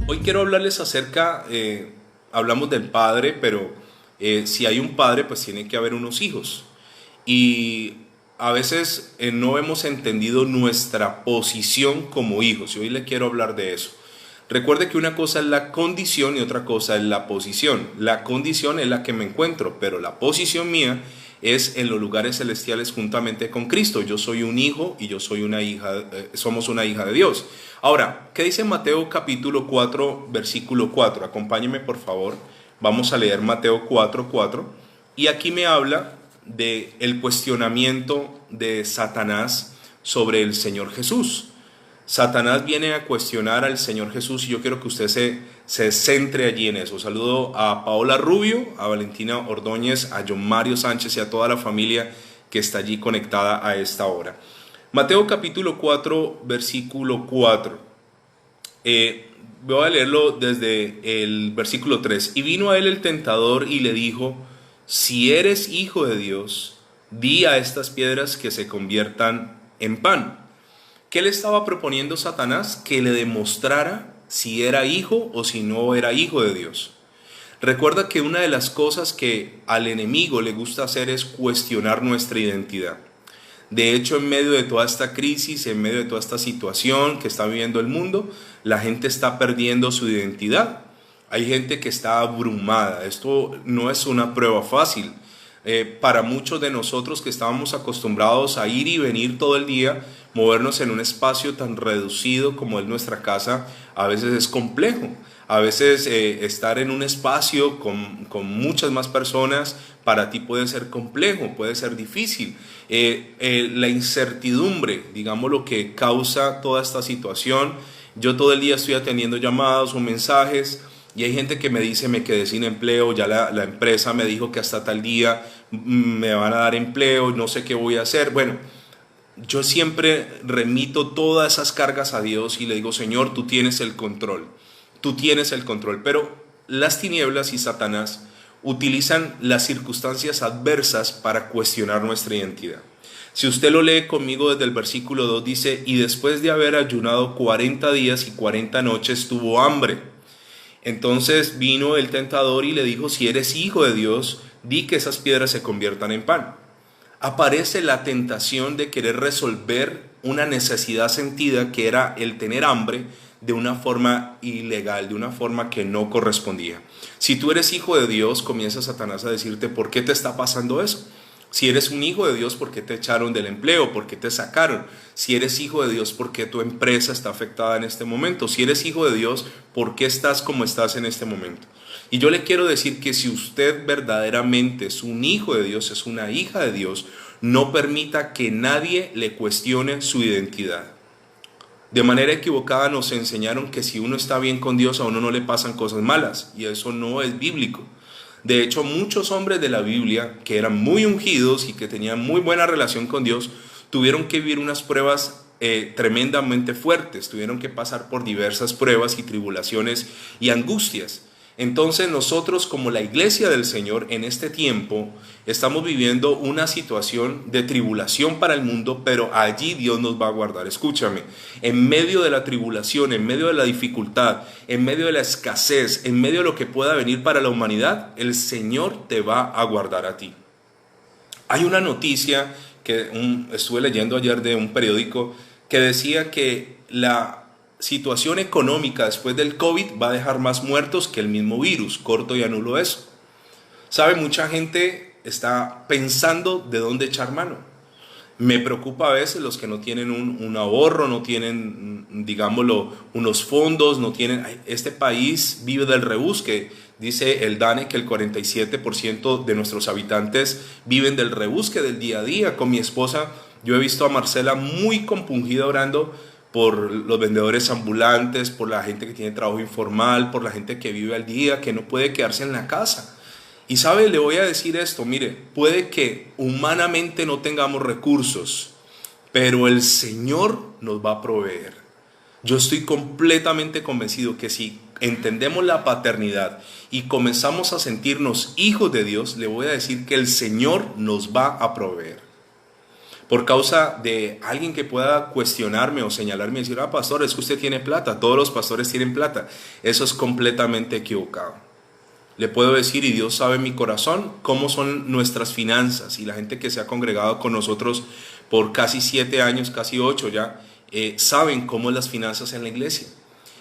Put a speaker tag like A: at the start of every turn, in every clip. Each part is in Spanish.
A: Hoy quiero hablarles acerca, hablamos del padre, pero si hay un padre, pues tiene que haber unos hijos. Y a veces no hemos entendido nuestra posición como hijos, y hoy le quiero hablar de eso. Recuerde que una cosa es la condición y otra cosa es la posición. La condición es la que me encuentro, pero la posición mía es en los lugares celestiales juntamente con Cristo. Yo soy un hijo y yo soy una hija, somos una hija de Dios. Ahora, ¿qué dice Mateo capítulo 4, versículo 4? Acompáñeme por favor. Vamos a leer Mateo 4, 4. Y aquí me habla de el cuestionamiento de Satanás sobre el Señor Jesús. Satanás viene a cuestionar al Señor Jesús y yo quiero que usted se centre allí en eso. Saludo a Paola Rubio, a Valentina Ordóñez, a John Mario Sánchez y a toda la familia que está allí conectada a esta hora. Mateo capítulo 4, versículo 4. Voy a leerlo desde el versículo 3. Y vino a él el tentador y le dijo: si eres hijo de Dios, di a estas piedras que se conviertan en pan. ¿Qué le estaba proponiendo Satanás? Que le demostrara si era hijo o si no era hijo de Dios. Recuerda que una de las cosas que al enemigo le gusta hacer es cuestionar nuestra identidad. De hecho, en medio de toda esta crisis, en medio de toda esta situación que está viviendo el mundo, la gente está perdiendo su identidad. Hay gente que está abrumada. Esto no es una prueba fácil. Para muchos de nosotros que estábamos acostumbrados a ir y venir todo el día, movernos en un espacio tan reducido como es nuestra casa, a veces es complejo. A veces estar en un espacio con muchas más personas para ti puede ser complejo, puede ser difícil. La incertidumbre, digamos, lo que causa toda esta situación. Yo todo el día estoy atendiendo llamadas o mensajes y hay gente que me dice: me quedé sin empleo, ya la empresa me dijo que hasta tal día me van a dar empleo, no sé qué voy a hacer. Bueno, yo siempre remito todas esas cargas a Dios y le digo: Señor, tú tienes el control, tú tienes el control. Pero las tinieblas y Satanás utilizan las circunstancias adversas para cuestionar nuestra identidad. Si usted lo lee conmigo desde el versículo 2, dice: y después de haber ayunado 40 días y 40 noches tuvo hambre. Entonces vino el tentador y le dijo: si eres hijo de Dios, di que esas piedras se conviertan en pan. Aparece la tentación de querer resolver una necesidad sentida, que era el tener hambre, de una forma ilegal, de una forma que no correspondía. Si tú eres hijo de Dios, comienza Satanás a decirte: ¿por qué te está pasando eso? Si eres un hijo de Dios, ¿por qué te echaron del empleo? ¿Por qué te sacaron? Si eres hijo de Dios, ¿por qué tu empresa está afectada en este momento? Si eres hijo de Dios, ¿por qué estás como estás en este momento? Y yo le quiero decir que si usted verdaderamente es un hijo de Dios, es una hija de Dios, no permita que nadie le cuestione su identidad. De manera equivocada nos enseñaron que si uno está bien con Dios, a uno no le pasan cosas malas, y eso no es bíblico. De hecho, muchos hombres de la Biblia que eran muy ungidos y que tenían muy buena relación con Dios, tuvieron que vivir unas pruebas tremendamente fuertes, tuvieron que pasar por diversas pruebas y tribulaciones y angustias. Entonces nosotros, como la iglesia del Señor, en este tiempo estamos viviendo una situación de tribulación para el mundo, pero allí Dios nos va a guardar. Escúchame, en medio de la tribulación, en medio de la dificultad, en medio de la escasez, en medio de lo que pueda venir para la humanidad, el Señor te va a guardar a ti. Hay una noticia que estuve leyendo ayer de un periódico que decía que la situación económica después del COVID va a dejar más muertos que el mismo virus. Corto y anulo eso. ¿Sabe? Mucha gente está pensando de dónde echar mano. Me preocupa a veces los que no tienen un ahorro, no tienen, digámoslo, unos fondos, no tienen. Este país vive del rebusque. Dice el DANE que el 47% de nuestros habitantes viven del rebusque del día a día. Con mi esposa, yo he visto a Marcela muy compungida orando por los vendedores ambulantes, por la gente que tiene trabajo informal, por la gente que vive al día, que no puede quedarse en la casa. Y sabe, le voy a decir esto: mire, puede que humanamente no tengamos recursos, pero el Señor nos va a proveer. Yo estoy completamente convencido que si entendemos la paternidad y comenzamos a sentirnos hijos de Dios, le voy a decir que el Señor nos va a proveer. por causa de alguien que pueda cuestionarme o señalarme y decir, pastor, es que usted tiene plata, todos los pastores tienen plata. Eso es completamente equivocado. Le puedo decir, y Dios sabe en mi corazón, cómo son nuestras finanzas, y la gente que se ha congregado con nosotros por casi 7 años, casi 8 ya, saben cómo es las finanzas en la iglesia.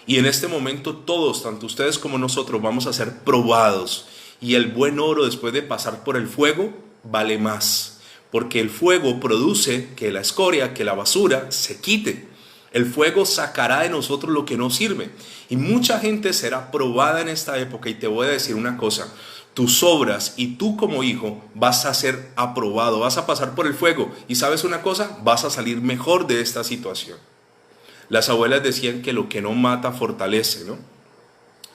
A: Y en este momento todos, tanto ustedes como nosotros, vamos a ser probados. Y el buen oro, después de pasar por el fuego, vale más. Porque el fuego produce que la escoria, que la basura, se quite. El fuego sacará de nosotros lo que no sirve. Y mucha gente será probada en esta época. Y te voy a decir una cosa. Tus obras y tú como hijo vas a ser aprobado. Vas a pasar por el fuego. Y ¿sabes una cosa? Vas a salir mejor de esta situación. Las abuelas decían que lo que no mata fortalece, ¿no?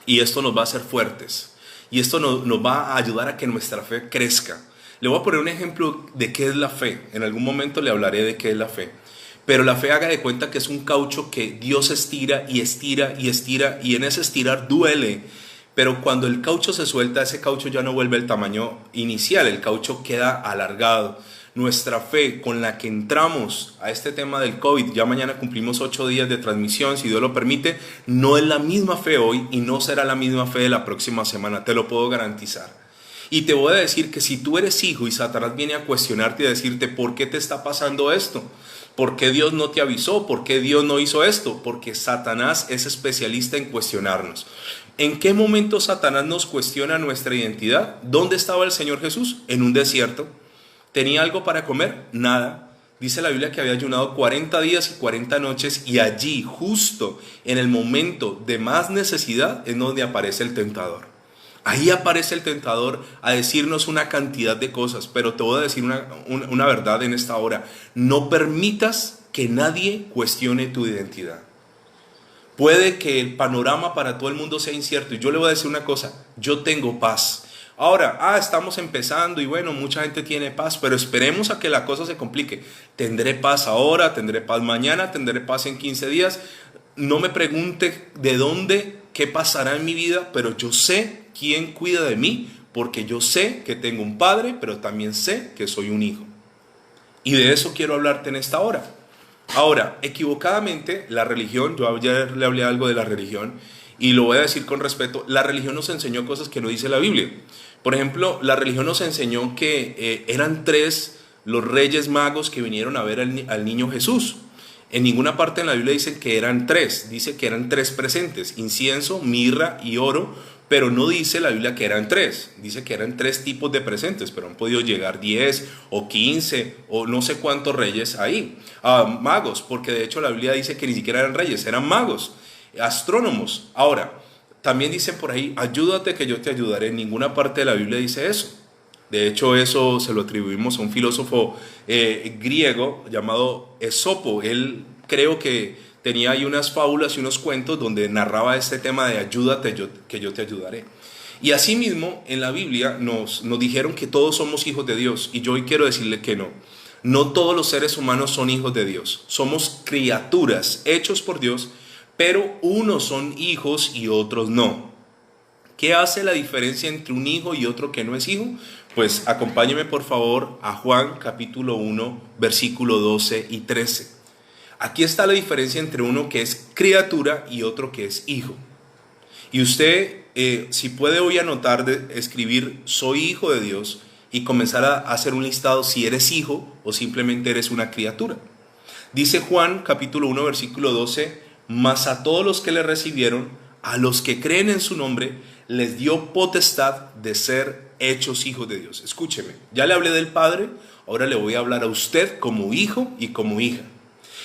A: Y esto nos va a hacer fuertes. Y esto nos va a ayudar a que nuestra fe crezca. Le voy a poner un ejemplo de qué es la fe. En algún momento le hablaré de qué es la fe. Pero la fe, haga de cuenta que es un caucho que Dios estira y estira y estira. Y en ese estirar duele. Pero cuando el caucho se suelta, ese caucho ya no vuelve al tamaño inicial. El caucho queda alargado. Nuestra fe con la que entramos a este tema del COVID, ya mañana cumplimos 8 días de transmisión, si Dios lo permite, no es la misma fe hoy y no será la misma fe de la próxima semana, te lo puedo garantizar. Y te voy a decir que si tú eres hijo y Satanás viene a cuestionarte y a decirte, ¿por qué te está pasando esto? ¿Por qué Dios no te avisó? ¿Por qué Dios no hizo esto? Porque Satanás es especialista en cuestionarnos. ¿En qué momento Satanás nos cuestiona nuestra identidad? ¿Dónde estaba el Señor Jesús? En un desierto. ¿Tenía algo para comer? Nada. Dice la Biblia que había ayunado 40 días y 40 noches y allí, justo en el momento de más necesidad, es donde aparece el tentador. Ahí aparece el tentador a decirnos una cantidad de cosas, pero te voy a decir una verdad en esta hora. No permitas que nadie cuestione tu identidad. Puede que el panorama para todo el mundo sea incierto y yo le voy a decir una cosa, yo tengo paz. Ahora, estamos empezando y bueno, mucha gente tiene paz, pero esperemos a que la cosa se complique. Tendré paz ahora, tendré paz mañana, tendré paz en 15 días. No me pregunte de dónde, qué pasará en mi vida, pero yo sé quién cuida de mí, porque yo sé que tengo un padre, pero también sé que soy un hijo. Y de eso quiero hablarte en esta hora. Ahora, equivocadamente, la religión, yo ayer le hablé algo de la religión, y lo voy a decir con respeto, la religión nos enseñó cosas que no dice la Biblia. Por ejemplo, la religión nos enseñó que eran 3 los reyes magos que vinieron a ver al niño Jesús. En ninguna parte en la Biblia dicen que eran 3, dice que eran 3 presentes, incienso, mirra y oro, pero no dice la Biblia que eran 3, dice que eran 3 tipos de presentes, pero han podido llegar 10 o 15 o no sé cuántos reyes ahí. Magos, porque de hecho la Biblia dice que ni siquiera eran reyes, eran magos, astrónomos. Ahora, también dicen por ahí, ayúdate que yo te ayudaré. En ninguna parte de la Biblia dice eso. De hecho, eso se lo atribuimos a un filósofo griego llamado Esopo. Él creo que tenía ahí unas fábulas y unos cuentos donde narraba este tema de ayúdate que yo te ayudaré. Y asimismo, en la Biblia nos dijeron que todos somos hijos de Dios. Y yo hoy quiero decirle que no. No todos los seres humanos son hijos de Dios. Somos criaturas hechos por Dios, pero unos son hijos y otros no. ¿Qué hace la diferencia entre un hijo y otro que no es hijo? Pues acompáñeme por favor a Juan capítulo 1, versículo 12 y 13. Aquí está la diferencia entre uno que es criatura y otro que es hijo. Y usted, si puede hoy anotar, escribir soy hijo de Dios y comenzar a hacer un listado si eres hijo o simplemente eres una criatura. Dice Juan capítulo 1, versículo 12, mas a todos los que le recibieron, a los que creen en su nombre, les dio potestad de ser hechos hijos de Dios. Escúcheme, ya le hablé del Padre, ahora le voy a hablar a usted como hijo y como hija.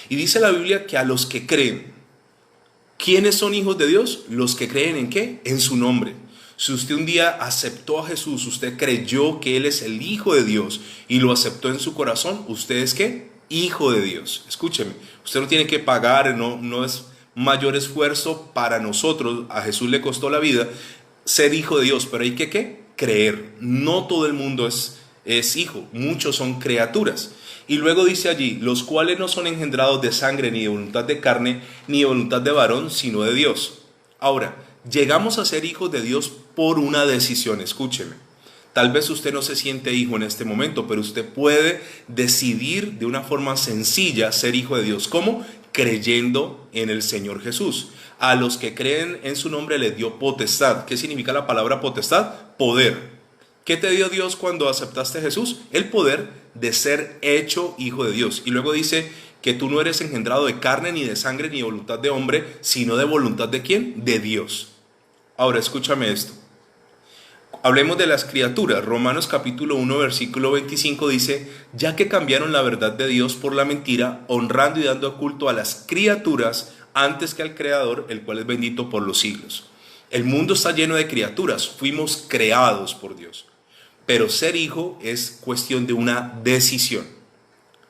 A: Y dice la Biblia que a los que creen, ¿quiénes son hijos de Dios? Los que creen ¿en qué? En su nombre. Si usted un día aceptó a Jesús, usted creyó que Él es el Hijo de Dios y lo aceptó en su corazón, ¿usted es qué? Hijo de Dios. Escúcheme, usted no tiene que pagar, no es mayor esfuerzo para nosotros. A Jesús le costó la vida ser hijo de Dios, pero hay que ¿qué? Creer. No todo el mundo es hijo, muchos son criaturas. Y luego dice allí, los cuales no son engendrados de sangre, ni de voluntad de carne, ni de voluntad de varón, sino de Dios. Ahora, llegamos a ser hijos de Dios por una decisión, escúcheme. Tal vez usted no se siente hijo en este momento, pero usted puede decidir de una forma sencilla ser hijo de Dios. ¿Cómo? Creyendo en el Señor Jesús. A los que creen en su nombre les dio potestad. ¿Qué significa la palabra potestad? Poder. ¿Qué te dio Dios cuando aceptaste a Jesús? El poder de ser hecho hijo de Dios. Y luego dice que tú no eres engendrado de carne, ni de sangre, ni de voluntad de hombre, sino de voluntad de ¿quién? De Dios. Ahora escúchame esto. Hablemos de las criaturas. Romanos capítulo 1 versículo 25 dice: ya que cambiaron la verdad de Dios por la mentira, honrando y dando culto a las criaturas antes que al Creador, el cual es bendito por los siglos. El mundo está lleno de criaturas, fuimos creados por Dios. Pero ser hijo es cuestión de una decisión.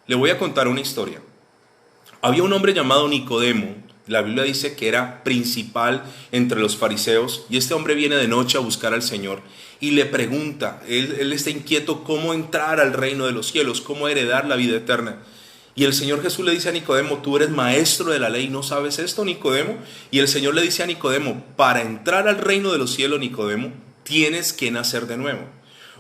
A: Le voy a contar una historia. Había un hombre llamado Nicodemo. La Biblia dice que era principal entre los fariseos, y este hombre viene de noche a buscar al Señor y le pregunta, él está inquieto cómo entrar al reino de los cielos, cómo heredar la vida eterna. Y el Señor Jesús le dice a Nicodemo: tú eres maestro de la ley, ¿no sabes esto, Nicodemo? Y el Señor le dice a Nicodemo: para entrar al reino de los cielos, Nicodemo, tienes que nacer de nuevo.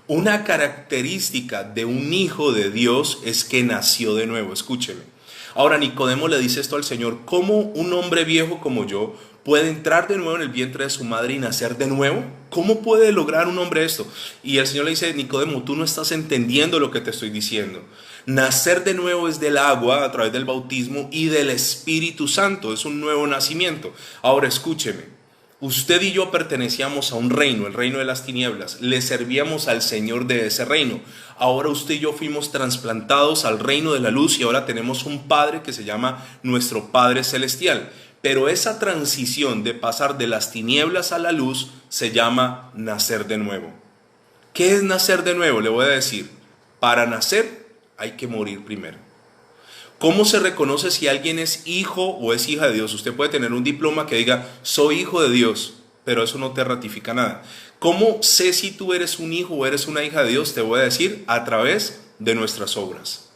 A: Una característica de un hijo de Dios es que nació de nuevo. Escúcheme. Ahora Nicodemo le dice esto al Señor: ¿cómo un hombre viejo como yo puede entrar de nuevo en el vientre de su madre y nacer de nuevo? ¿Cómo puede lograr un hombre esto? Y el Señor le dice: Nicodemo, tú no estás entendiendo lo que te estoy diciendo. Nacer de nuevo es del agua a través del bautismo y del Espíritu Santo. Es un nuevo nacimiento. Ahora escúcheme. Usted y yo pertenecíamos a un reino, el reino de las tinieblas. Le servíamos al Señor de ese reino. Ahora usted y yo fuimos trasplantados al reino de la luz y ahora tenemos un Padre que se llama nuestro Padre Celestial. Pero esa transición de pasar de las tinieblas a la luz se llama nacer de nuevo. ¿Qué es nacer de nuevo? Le voy a decir. Para nacer hay que morir primero. ¿Cómo se reconoce si alguien es hijo o es hija de Dios? Usted puede tener un diploma que diga soy hijo de Dios, pero eso no te ratifica nada. ¿Cómo sé si tú eres un hijo o eres una hija de Dios? Te voy a decir: a través de nuestras obras.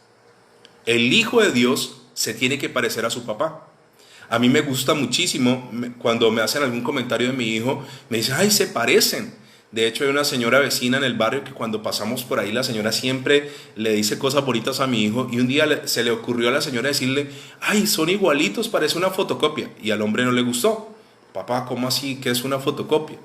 A: El hijo de Dios se tiene que parecer a su papá. A mí me gusta muchísimo cuando me hacen algún comentario de mi hijo, me dicen: ay, se parecen. De hecho, hay una señora vecina en el barrio que cuando pasamos por ahí, la señora siempre le dice cosas bonitas a mi hijo, y un día se le ocurrió a la señora decirle: ay, son igualitos, parece una fotocopia. Y al hombre no le gustó. Papá, ¿cómo así que es una fotocopia?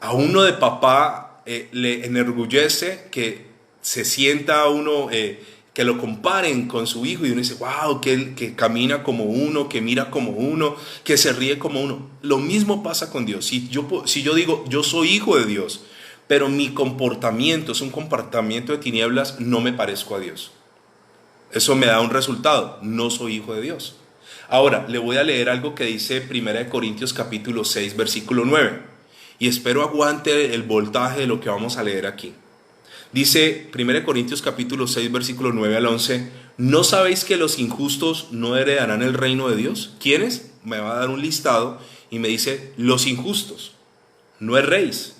A: A uno de papá le enorgullece que se sienta uno, que lo comparen con su hijo, y uno dice: wow, que camina como uno, que mira como uno, que se ríe como uno. Lo mismo pasa con Dios. Si yo digo yo soy hijo de Dios, pero mi comportamiento es un comportamiento de tinieblas, no me parezco a Dios. Eso me da un resultado: no soy hijo de Dios. Ahora le voy a leer algo que dice 1 Corintios capítulo 6 versículo 9, y espero aguante el voltaje de lo que vamos a leer aquí. Dice 1 Corintios capítulo 6 versículo 9 al 11: ¿no sabéis que los injustos no heredarán el reino de Dios? ¿Quiénes? Me va a dar un listado y me dice: los injustos. No erréis,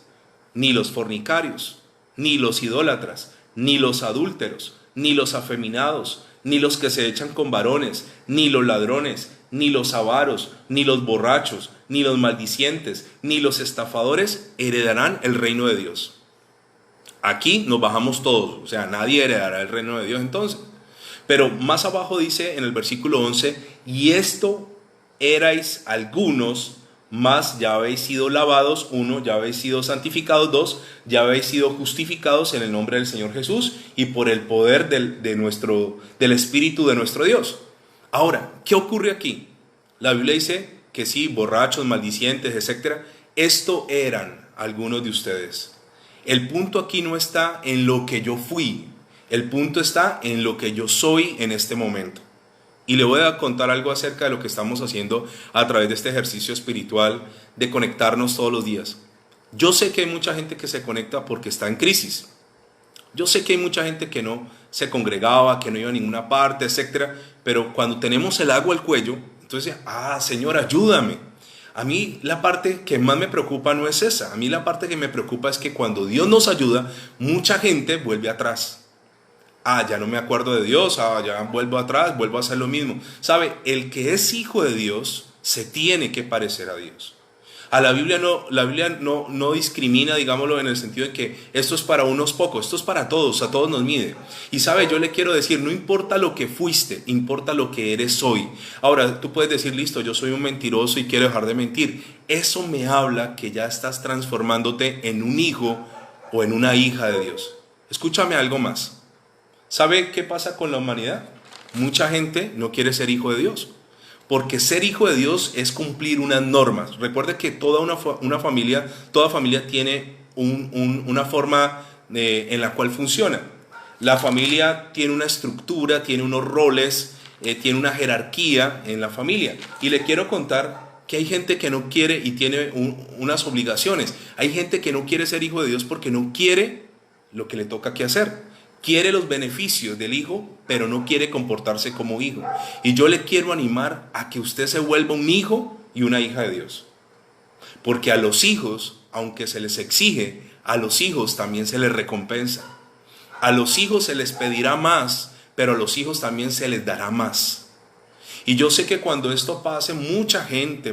A: ni los fornicarios, ni los idólatras, ni los adúlteros, ni los afeminados, ni los que se echan con varones, ni los ladrones, ni los avaros, ni los borrachos, ni los maldicientes, ni los estafadores heredarán el reino de Dios. Aquí nos bajamos todos, o sea, nadie heredará el reino de Dios entonces. Pero más abajo dice en el versículo 11: y esto erais algunos, mas ya habéis sido lavados, 1, ya habéis sido santificados, 2, ya habéis sido justificados en el nombre del Señor Jesús y por el poder del Espíritu de nuestro Dios. Ahora, ¿qué ocurre aquí? La Biblia dice que sí, borrachos, maldicientes, etc. Esto eran algunos de ustedes. El punto aquí no está en lo que yo fui, el punto está en lo que yo soy en este momento. Y le voy a contar algo acerca de lo que estamos haciendo a través de este ejercicio espiritual de conectarnos todos los días. Yo sé que hay mucha gente que se conecta porque está en crisis. Yo sé que hay mucha gente que no se congregaba, que no iba a ninguna parte, etc. Pero cuando tenemos el agua al cuello, entonces, Señor, ayúdame. A mí la parte que más me preocupa no es esa. A mí la parte que me preocupa es que cuando Dios nos ayuda, mucha gente vuelve atrás. Ya no me acuerdo de Dios, ya vuelvo atrás, vuelvo a hacer lo mismo. ¿Sabe? El que es hijo de Dios se tiene que parecer a Dios. La Biblia no discrimina, digámoslo, en el sentido de que esto es para unos pocos, esto es para todos, a todos nos mide. Y sabe, yo le quiero decir, no importa lo que fuiste, importa lo que eres hoy. Ahora, tú puedes decir, listo, yo soy un mentiroso y quiero dejar de mentir. Eso me habla que ya estás transformándote en un hijo o en una hija de Dios. Escúchame algo más. ¿Sabe qué pasa con la humanidad? Mucha gente no quiere ser hijo de Dios. Porque ser hijo de Dios es cumplir unas normas. Recuerde que toda familia tiene una forma en la cual funciona. La familia tiene una estructura, tiene unos roles, tiene una jerarquía en la familia. Y le quiero contar que hay gente que no quiere y tiene unas obligaciones. Hay gente que no quiere ser hijo de Dios porque no quiere lo que le toca que hacer. Quiere los beneficios del hijo, pero no quiere comportarse como hijo. Y yo le quiero animar a que usted se vuelva un hijo y una hija de Dios. Porque a los hijos, aunque se les exige, a los hijos también se les recompensa. A los hijos se les pedirá más, pero a los hijos también se les dará más. Y yo sé que cuando esto pase, mucha gente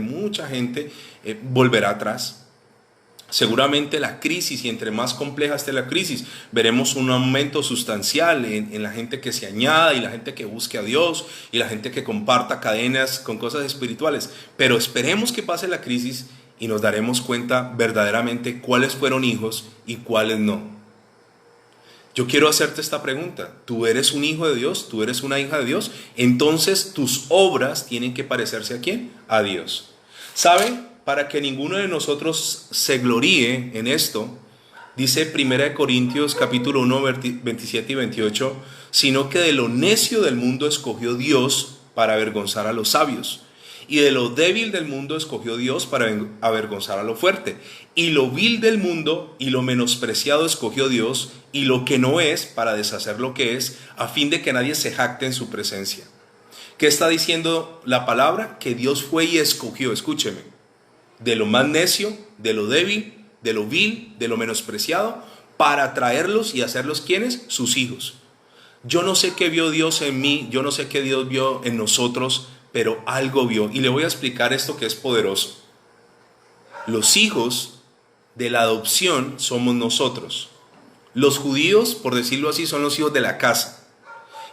A: volverá atrás. Seguramente la crisis, y entre más compleja esté la crisis, veremos un aumento sustancial en la gente que se añada y la gente que busque a Dios y la gente que comparta cadenas con cosas espirituales. Pero esperemos que pase la crisis y nos daremos cuenta verdaderamente cuáles fueron hijos y cuáles no. Yo quiero hacerte esta pregunta. ¿Tú eres un hijo de Dios? ¿Tú eres una hija de Dios? Entonces tus obras tienen que parecerse ¿a quién? A Dios. ¿Sabe? Para que ninguno de nosotros se gloríe en esto, dice 1 Corintios capítulo 1, 27 y 28, sino que de lo necio del mundo escogió Dios para avergonzar a los sabios, y de lo débil del mundo escogió Dios para avergonzar a lo fuerte, y lo vil del mundo y lo menospreciado escogió Dios, y lo que no es para deshacer lo que es, a fin de que nadie se jacte en su presencia. ¿Qué está diciendo la palabra? Que Dios fue y escogió, escúcheme, de lo más necio, de lo débil, de lo vil, de lo menospreciado, para traerlos y hacerlos ¿quiénes? Sus hijos. Yo no sé qué vio Dios en mí, yo no sé qué Dios vio en nosotros, pero algo vio. Y le voy a explicar esto que es poderoso. Los hijos de la adopción somos nosotros. Los judíos, por decirlo así, son los hijos de la casa.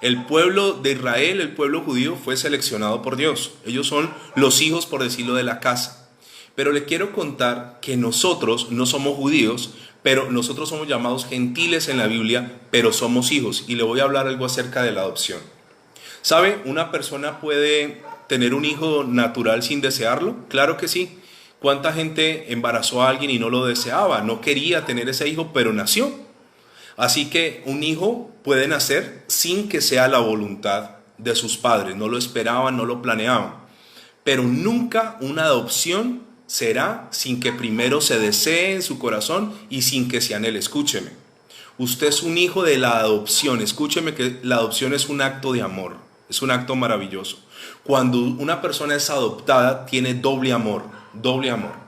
A: El pueblo de Israel, el pueblo judío, fue seleccionado por Dios. Ellos son los hijos, por decirlo, de la casa. Pero le quiero contar que nosotros no somos judíos, pero nosotros somos llamados gentiles en la Biblia, pero somos hijos. Y le voy a hablar algo acerca de la adopción. ¿Sabe? ¿Una persona puede tener un hijo natural sin desearlo? Claro que sí. ¿Cuánta gente embarazó a alguien y no lo deseaba? No quería tener ese hijo, pero nació. Así que un hijo puede nacer sin que sea la voluntad de sus padres. No lo esperaban, no lo planeaban. Pero nunca una adopción será sin que primero se desee en su corazón y sin que se anhele. Escúcheme, usted es un hijo de la adopción. Escúcheme que la adopción es un acto de amor, es un acto maravilloso. Cuando una persona es adoptada, tiene doble amor, doble amor.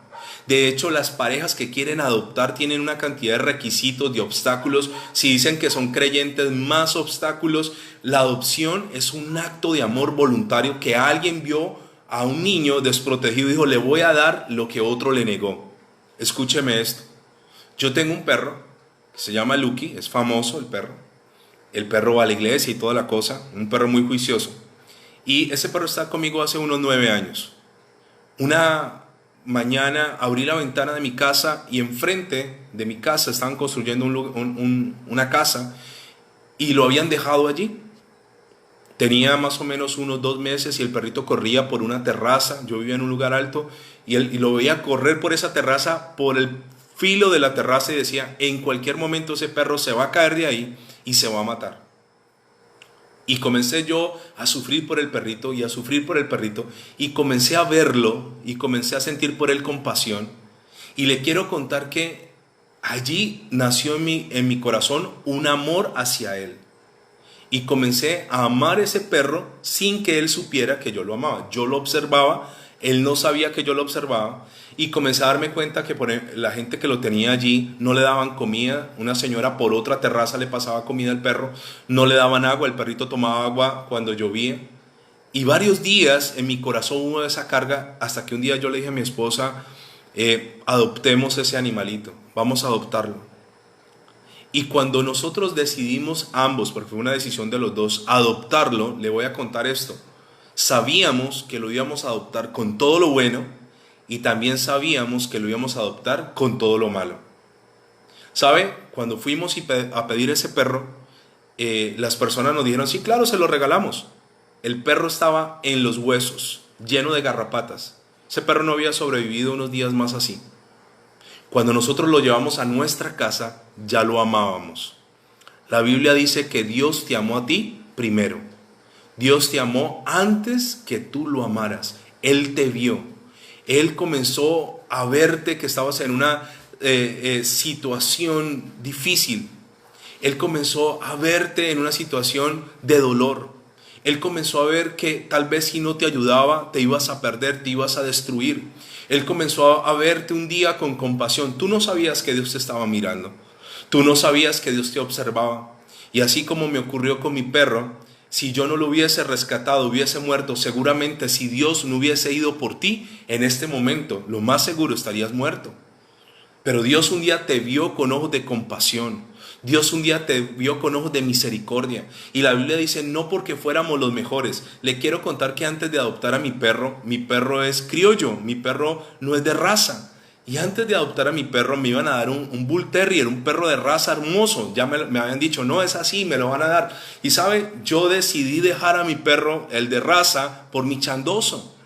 A: De hecho, las parejas que quieren adoptar tienen una cantidad de requisitos, de obstáculos. Si dicen que son creyentes, más obstáculos. La adopción es un acto de amor voluntario que alguien vio a un niño desprotegido y dijo, le voy a dar lo que otro le negó. Escúcheme esto. Yo tengo un perro que se llama Lucky, es famoso el perro. El perro va a la iglesia y toda la cosa, un perro muy juicioso. Y ese perro está conmigo hace unos 9 años. Una mañana abrí la ventana de mi casa y enfrente de mi casa estaban construyendo una casa y lo habían dejado allí. Tenía más o menos unos 2 meses y el perrito corría por una terraza. Yo vivía en un lugar alto y lo veía correr por esa terraza, por el filo de la terraza, y decía, en cualquier momento ese perro se va a caer de ahí y se va a matar. Y comencé yo a sufrir por el perrito y a sufrir por el perrito y comencé a verlo y comencé a sentir por él compasión. Y le quiero contar que allí nació en mi corazón un amor hacia él. Y comencé a amar ese perro sin que él supiera que yo lo amaba. Yo lo observaba, él no sabía que yo lo observaba. Y comencé a darme cuenta que la gente que lo tenía allí no le daban comida. Una señora por otra terraza le pasaba comida al perro. No le daban agua, el perrito tomaba agua cuando llovía. Y varios días en mi corazón hubo esa carga hasta que un día yo le dije a mi esposa, adoptemos ese animalito, vamos a adoptarlo. Y cuando nosotros decidimos ambos, porque fue una decisión de los dos, adoptarlo, le voy a contar esto. Sabíamos que lo íbamos a adoptar con todo lo bueno y también sabíamos que lo íbamos a adoptar con todo lo malo. ¿Sabe? Cuando fuimos a pedir ese perro, las personas nos dijeron, sí, claro, se lo regalamos. El perro estaba en los huesos, lleno de garrapatas. Ese perro no había sobrevivido unos días más así. Cuando nosotros lo llevamos a nuestra casa, ya lo amábamos. La Biblia dice que Dios te amó a ti primero. Dios te amó antes que tú lo amaras. Él te vio. Él comenzó a verte que estabas en una situación difícil. Él comenzó a verte en una situación de dolor. Él comenzó a ver que tal vez si no te ayudaba, te ibas a perder, te ibas a destruir. Él comenzó a verte un día con compasión. Tú no sabías que Dios te estaba mirando. Tú no sabías que Dios te observaba. Y así como me ocurrió con mi perro, si yo no lo hubiese rescatado, hubiese muerto, seguramente si Dios no hubiese ido por ti, en este momento, lo más seguro estarías muerto. Pero Dios un día te vio con ojos de compasión. Dios un día te vio con ojos de misericordia. Y la Biblia dice, no porque fuéramos los mejores. Le quiero contar que antes de adoptar a mi perro es criollo, mi perro no es de raza. Y antes de adoptar a mi perro me iban a dar un Bull Terrier, un perro de raza hermoso. Ya me habían dicho, no es así, me lo van a dar. Y sabe, yo decidí dejar a mi perro, el de raza, por mi chandoso.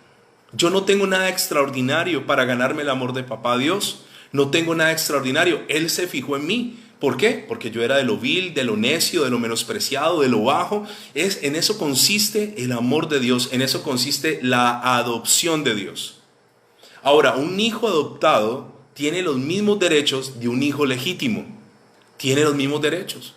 A: Yo no tengo nada extraordinario para ganarme el amor de papá Dios. No tengo nada extraordinario. Él se fijó en mí. ¿Por qué? Porque yo era de lo vil, de lo necio, de lo menospreciado, de lo bajo. En eso consiste el amor de Dios. En eso consiste la adopción de Dios. Ahora, un hijo adoptado tiene los mismos derechos de un hijo legítimo. Tiene los mismos derechos.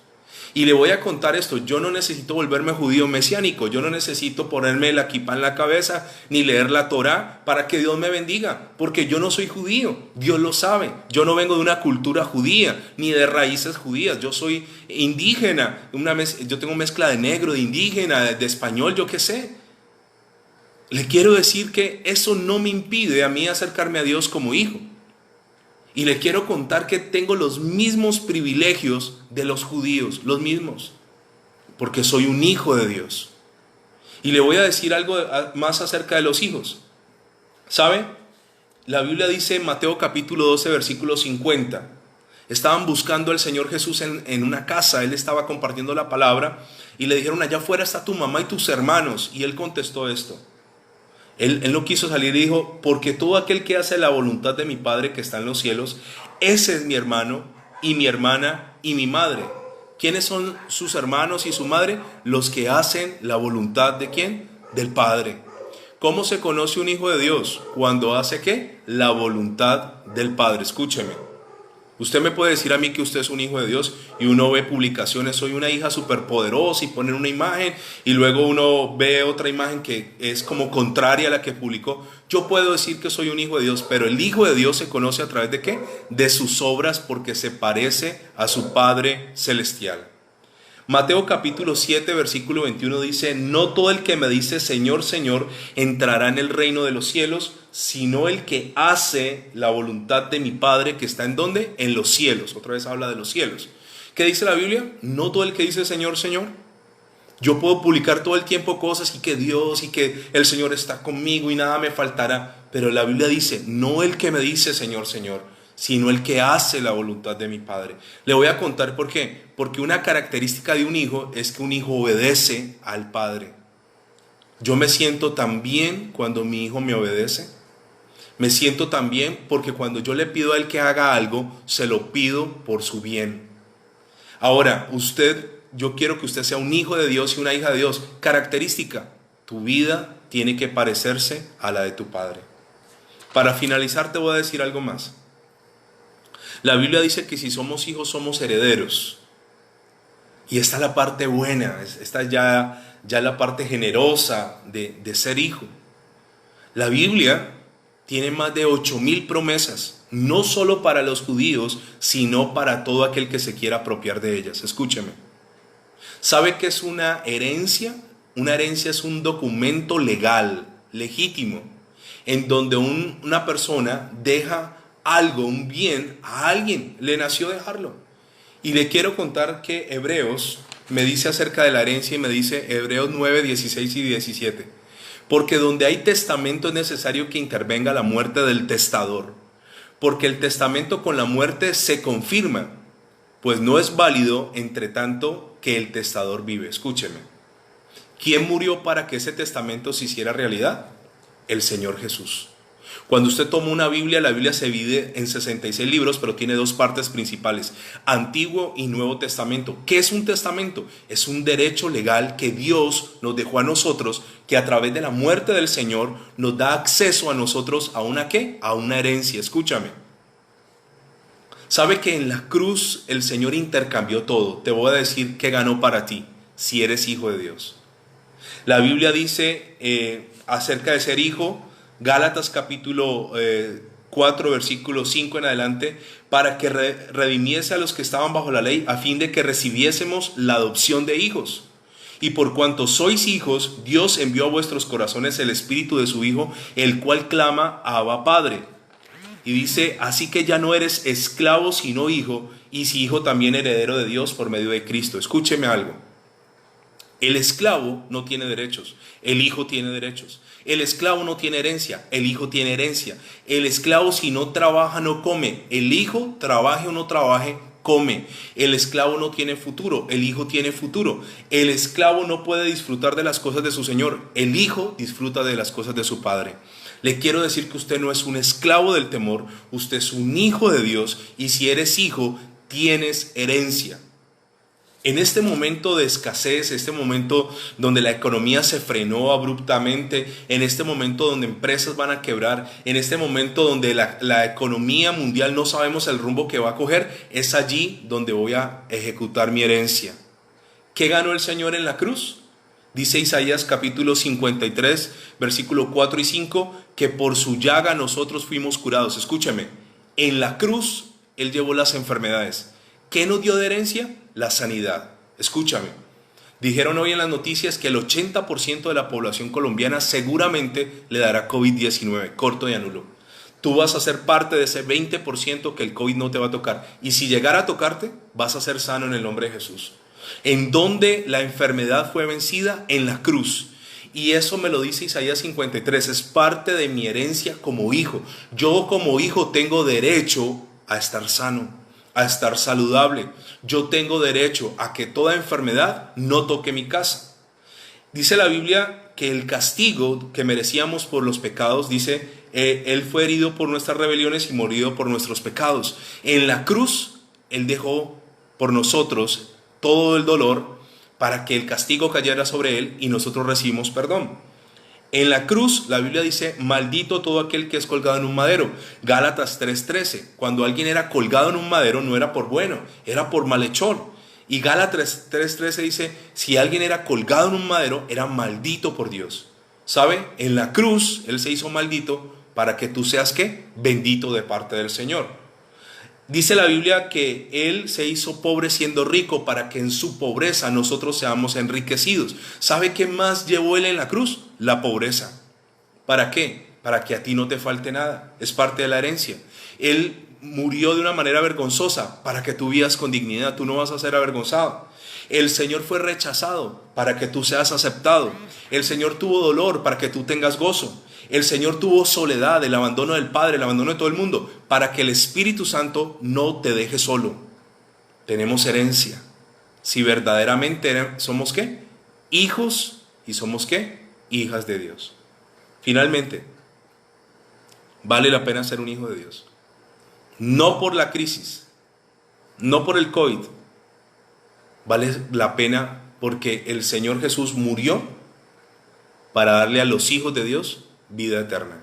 A: Y le voy a contar esto, yo no necesito volverme judío mesiánico, yo no necesito ponerme la kipá en la cabeza, ni leer la Torá para que Dios me bendiga, porque yo no soy judío, Dios lo sabe, yo no vengo de una cultura judía, ni de raíces judías, yo soy indígena, yo tengo mezcla de negro, de indígena, de español, yo qué sé. Le quiero decir que eso no me impide a mí acercarme a Dios como hijo. Y le quiero contar que tengo los mismos privilegios de los judíos, los mismos, porque soy un hijo de Dios. Y le voy a decir algo más acerca de los hijos. ¿Sabe? La Biblia dice en Mateo capítulo 12, versículo 50. Estaban buscando al Señor Jesús en una casa, Él estaba compartiendo la palabra y le dijeron, allá afuera está tu mamá y tus hermanos. Y Él contestó esto. Él no quiso salir y dijo, porque todo aquel que hace la voluntad de mi Padre que está en los cielos, ese es mi hermano y mi hermana y mi madre. ¿Quiénes son sus hermanos y su madre? Los que hacen la voluntad ¿de quién? Del Padre. ¿Cómo se conoce un hijo de Dios? Cuando hace ¿qué? La voluntad del Padre. Escúcheme. Usted me puede decir a mí que usted es un hijo de Dios y uno ve publicaciones, soy una hija superpoderosa y ponen una imagen y luego uno ve otra imagen que es como contraria a la que publicó. Yo puedo decir que soy un hijo de Dios, pero el hijo de Dios se conoce a través de ¿qué? De sus obras, porque se parece a su Padre celestial. Mateo capítulo 7 versículo 21 dice, no todo el que me dice Señor, Señor entrará en el reino de los cielos, sino el que hace la voluntad de mi Padre que está ¿en dónde? En los cielos. Otra vez habla de los cielos. ¿Qué dice la Biblia? No todo el que dice Señor, Señor. Yo puedo publicar todo el tiempo cosas y que Dios y que el Señor está conmigo y nada me faltará. Pero la Biblia dice, no el que me dice Señor, Señor, sino el que hace la voluntad de mi Padre. Le voy a contar por qué. Porque una característica de un hijo es que un hijo obedece al Padre. Yo me siento tan bien cuando mi hijo me obedece. Me siento tan bien porque cuando yo le pido a él que haga algo, se lo pido por su bien. Ahora, yo quiero que usted sea un hijo de Dios y una hija de Dios. Característica, tu vida tiene que parecerse a la de tu Padre. Para finalizar te voy a decir algo más. La Biblia dice que si somos hijos somos herederos. Y esta es la parte buena, esta es ya la parte generosa de ser hijo. La Biblia tiene más de 8,000 promesas, no solo para los judíos, sino para todo aquel que se quiera apropiar de ellas. Escúcheme. ¿Sabe qué es una herencia? Una herencia es un documento legal, legítimo, en donde una persona deja algo, un bien, a alguien le nació dejarlo. Y le quiero contar que Hebreos me dice acerca de la herencia y me dice Hebreos 9, 16 y 17. Porque donde hay testamento es necesario que intervenga la muerte del testador. Porque el testamento con la muerte se confirma, pues no es válido entre tanto que el testador vive. Escúcheme. ¿Quién murió para que ese testamento se hiciera realidad? El Señor Jesús. Cuando usted toma una Biblia, la Biblia se divide en 66 libros, pero tiene dos partes principales, Antiguo y Nuevo Testamento. ¿Qué es un testamento? Es un derecho legal que Dios nos dejó a nosotros, que a través de la muerte del Señor nos da acceso a nosotros a una ¿qué? A una herencia. Escúchame. ¿Sabe que en la cruz el Señor intercambió todo? Te voy a decir qué ganó para ti, si eres hijo de Dios. La Biblia dice acerca de ser hijo, Gálatas capítulo 4, versículo 5 en adelante, para que redimiese a los que estaban bajo la ley, a fin de que recibiésemos la adopción de hijos. Y por cuanto sois hijos, Dios envió a vuestros corazones el espíritu de su Hijo, el cual clama, Abba, Padre. Y dice, así que ya no eres esclavo sino hijo, y si hijo también heredero de Dios por medio de Cristo. Escúcheme algo. El esclavo no tiene derechos, el hijo tiene derechos. El esclavo no tiene herencia, el hijo tiene herencia. El esclavo si no trabaja no come, el hijo trabaje o no trabaje come. El esclavo no tiene futuro, el hijo tiene futuro. El esclavo no puede disfrutar de las cosas de su señor, el hijo disfruta de las cosas de su padre. Le quiero decir que usted no es un esclavo del temor, usted es un hijo de Dios, y si eres hijo, tienes herencia. En este momento de escasez, este momento donde la economía se frenó abruptamente, en este momento donde empresas van a quebrar, en este momento donde la economía mundial no sabemos el rumbo que va a coger, es allí donde voy a ejecutar mi herencia. ¿Qué ganó el Señor en la cruz? Dice Isaías capítulo 53, versículo 4 y 5, que por su llaga nosotros fuimos curados. Escúchame, en la cruz Él llevó las enfermedades. ¿Qué nos dio de herencia? La sanidad. Escúchame, dijeron hoy en las noticias que el 80% de la población colombiana seguramente le dará COVID-19, corto y anulo. Tú vas a ser parte de ese 20% que el COVID no te va a tocar. Y si llegara a tocarte, vas a ser sano en el nombre de Jesús. ¿En dónde la enfermedad fue vencida? En la cruz. Y eso me lo dice Isaías 53, es parte de mi herencia como hijo. Yo como hijo tengo derecho a estar sano, a estar saludable. Yo tengo derecho a que toda enfermedad no toque mi casa. Dice la Biblia que el castigo que merecíamos por los pecados, dice, Él fue herido por nuestras rebeliones y morido por nuestros pecados. En la cruz, Él dejó por nosotros todo el dolor para que el castigo cayera sobre Él y nosotros recibimos perdón. En la cruz, la Biblia dice, maldito todo aquel que es colgado en un madero. Gálatas 3:13. Cuando alguien era colgado en un madero no era por bueno, era por malhechor. Y Gálatas 3:13 dice, si alguien era colgado en un madero, era maldito por Dios. ¿Sabe? En la cruz, Él se hizo maldito para que tú seas, ¿qué? Bendito de parte del Señor. Dice la Biblia que Él se hizo pobre siendo rico para que en su pobreza nosotros seamos enriquecidos. ¿Sabe qué más llevó Él en la cruz? La pobreza. ¿Para qué? Para que a ti no te falte nada. Es parte de la herencia. Él murió de una manera vergonzosa para que tú vivas con dignidad. Tú no vas a ser avergonzado. El Señor fue rechazado para que tú seas aceptado. El Señor tuvo dolor para que tú tengas gozo. El Señor tuvo soledad, el abandono del Padre, el abandono de todo el mundo, para que el Espíritu Santo no te deje solo. Tenemos herencia. Si verdaderamente somos ¿qué? Hijos, y somos ¿qué? Hijas de Dios. Finalmente, vale la pena ser un hijo de Dios. No por la crisis, no por el COVID. Vale la pena porque el Señor Jesús murió para darle a los hijos de Dios vida eterna.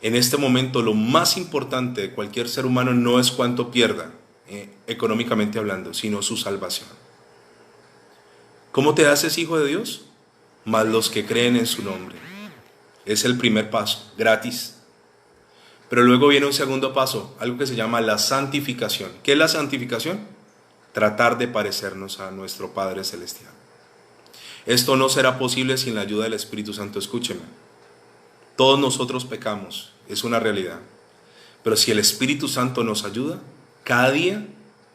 A: En este momento lo más importante de cualquier ser humano no es cuánto pierda, económicamente hablando, sino su salvación. ¿Cómo te haces hijo de Dios? Más los que creen en su nombre. Es el primer paso, gratis. Pero luego viene un segundo paso, algo que se llama la santificación. ¿Qué es la santificación? Tratar de parecernos a nuestro Padre Celestial. Esto no será posible sin la ayuda del Espíritu Santo. Escúcheme. Todos nosotros pecamos, es una realidad. Pero si el Espíritu Santo nos ayuda, cada día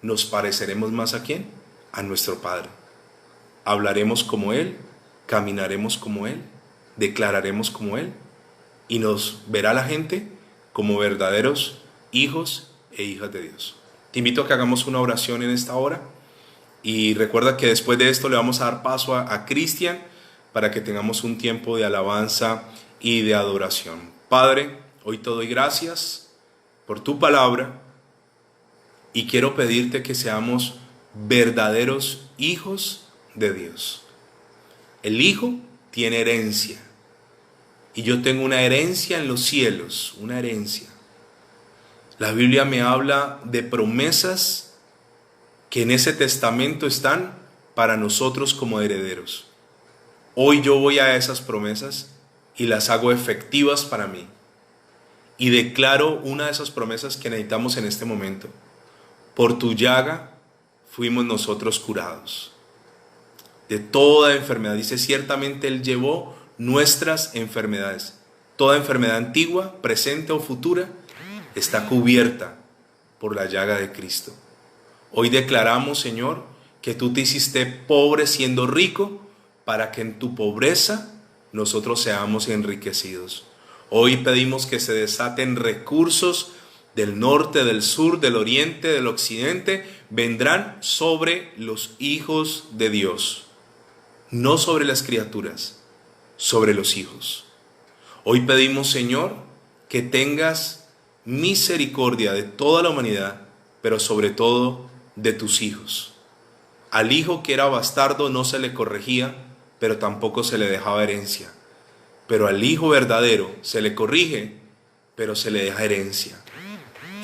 A: nos pareceremos más ¿a quién? A nuestro Padre. Hablaremos como Él, caminaremos como Él, declararemos como Él, y nos verá la gente como verdaderos hijos e hijas de Dios. Te invito a que hagamos una oración en esta hora, y recuerda que después de esto le vamos a dar paso a Cristian para que tengamos un tiempo de alabanza y de adoración. Padre, hoy te doy gracias por tu palabra y quiero pedirte que seamos verdaderos hijos de Dios. El hijo tiene herencia y yo tengo una herencia en los cielos, una herencia. La Biblia me habla de promesas que en ese testamento están para nosotros como herederos. Hoy yo voy a esas promesas y las hago efectivas para mí. Y declaro una de esas promesas que necesitamos en este momento. Por tu llaga fuimos nosotros curados. De toda enfermedad. Dice, ciertamente Él llevó nuestras enfermedades. Toda enfermedad antigua, presente o futura, está cubierta por la llaga de Cristo. Hoy declaramos, Señor, que tú te hiciste pobre siendo rico para que en tu pobreza nosotros seamos enriquecidos. Hoy pedimos que se desaten recursos del norte, del sur, del oriente, del occidente, vendrán sobre los hijos de Dios, no sobre las criaturas, sobre los hijos. Hoy pedimos, Señor, que tengas misericordia de toda la humanidad, pero sobre todo de tus hijos. Al hijo que era bastardo no se le corregía, pero tampoco se le dejaba herencia. Pero al hijo verdadero se le corrige, pero se le deja herencia.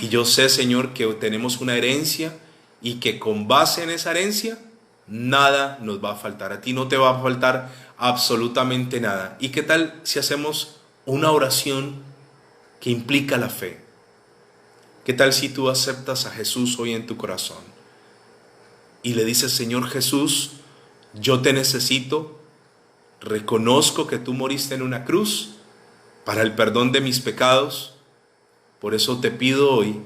A: Y yo sé, Señor, que tenemos una herencia y que con base en esa herencia, nada nos va a faltar. A ti no te va a faltar absolutamente nada. ¿Y qué tal si hacemos una oración que implica la fe? ¿Qué tal si tú aceptas a Jesús hoy en tu corazón? Y le dices, Señor Jesús, yo te necesito. Reconozco que tú moriste en una cruz para el perdón de mis pecados. Por eso te pido hoy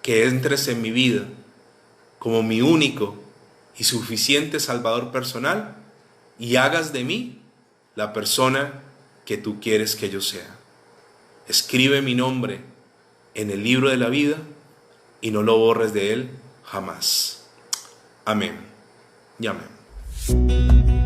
A: que entres en mi vida como mi único y suficiente Salvador personal y hagas de mí la persona que tú quieres que yo sea. Escribe mi nombre en el libro de la vida y no lo borres de él jamás. Amén y amén.